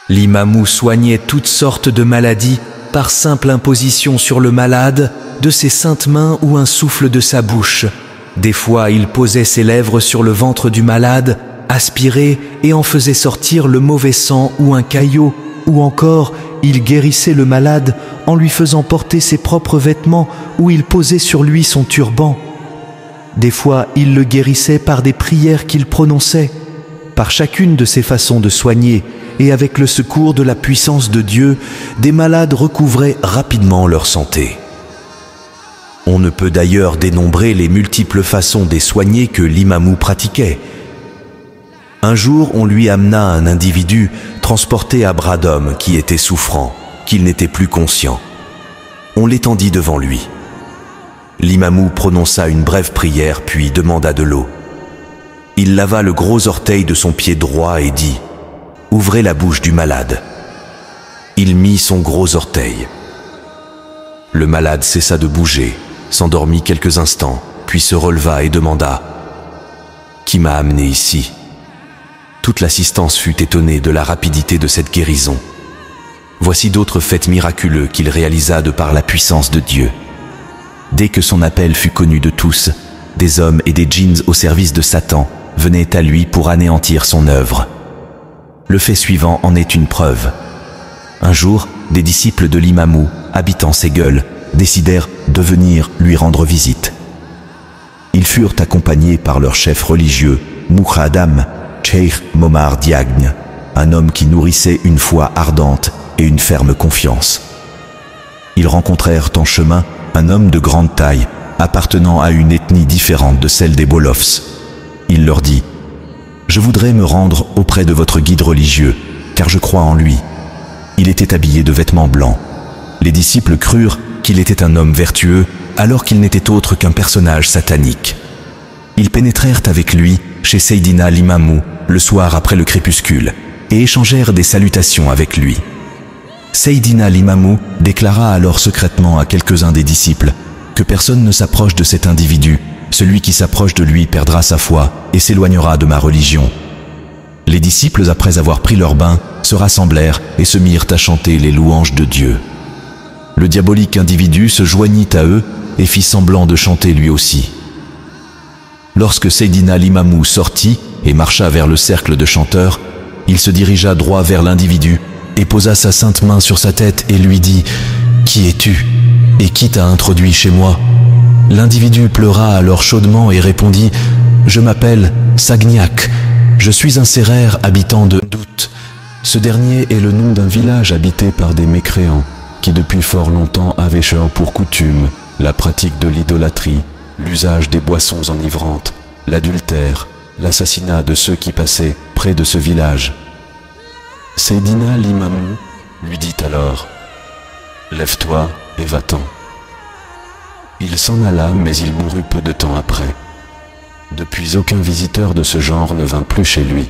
L'imamou soignait toutes sortes de maladies par simple imposition sur le malade de ses saintes mains ou un souffle de sa bouche. Des fois, il posait ses lèvres sur le ventre du malade, aspirait et en faisait sortir le mauvais sang ou un caillot, ou encore, il guérissait le malade en lui faisant porter ses propres vêtements ou il posait sur lui son turban. Des fois, il le guérissait par des prières qu'il prononçait. Par chacune de ces façons de soigner, et avec le secours de la puissance de Dieu, des malades recouvraient rapidement leur santé. On ne peut d'ailleurs dénombrer les multiples façons de soigner que l'imamou pratiquait. Un jour, on lui amena un individu transporté à bras d'homme qui était souffrant, qu'il n'était plus conscient. On l'étendit devant lui. L'imamou prononça une brève prière puis demanda de l'eau. Il lava le gros orteil de son pied droit et dit « Ouvrez la bouche du malade ». Il mit son gros orteil. Le malade cessa de bouger, s'endormit quelques instants, puis se releva et demanda « Qui m'a amené ici ?» Toute l'assistance fut étonnée de la rapidité de cette guérison. Voici d'autres faits miraculeux qu'il réalisa de par la puissance de Dieu. Dès que son appel fut connu de tous, des hommes et des djinns au service de Satan venaient à lui pour anéantir son œuvre. Le fait suivant en est une preuve. Un jour, des disciples de l'imamou, habitant ces gueules, décidèrent de venir lui rendre visite. Ils furent accompagnés par leur chef religieux, Muqaddam, Cheikh Momar Diagne, un homme qui nourrissait une foi ardente et une ferme confiance. Ils rencontrèrent en chemin un homme de grande taille, appartenant à une ethnie différente de celle des Bolofs. Il leur dit « Je voudrais me rendre auprès de votre guide religieux, car je crois en lui. » Il était habillé de vêtements blancs. Les disciples crurent qu'il était un homme vertueux, alors qu'il n'était autre qu'un personnage satanique. Ils pénétrèrent avec lui chez Seydina l'imamou le soir après le crépuscule et échangèrent des salutations avec lui. Seydina l'imamou déclara alors secrètement à quelques-uns des disciples que personne ne s'approche de cet individu. Celui qui s'approche de lui perdra sa foi et s'éloignera de ma religion. Les disciples, après avoir pris leur bain, se rassemblèrent et se mirent à chanter les louanges de Dieu. Le diabolique individu se joignit à eux et fit semblant de chanter lui aussi. Lorsque Seydina l'imamou sortit et marcha vers le cercle de chanteurs, il se dirigea droit vers l'individu et posa sa sainte main sur sa tête et lui dit « Qui es-tu et qui t'a introduit chez moi ?» L'individu pleura alors chaudement et répondit « Je m'appelle Sagniak, je suis un sérère habitant de Dout. Ce dernier est le nom d'un village habité par des mécréants qui depuis fort longtemps avaient pour coutume la pratique de l'idolâtrie, l'usage des boissons enivrantes, l'adultère, l'assassinat de ceux qui passaient près de ce village. » Seydina l'imamou lui dit alors « Lève-toi et va-t'en. » Il s'en alla, mais il mourut peu de temps après. Depuis, aucun visiteur de ce genre ne vint plus chez lui.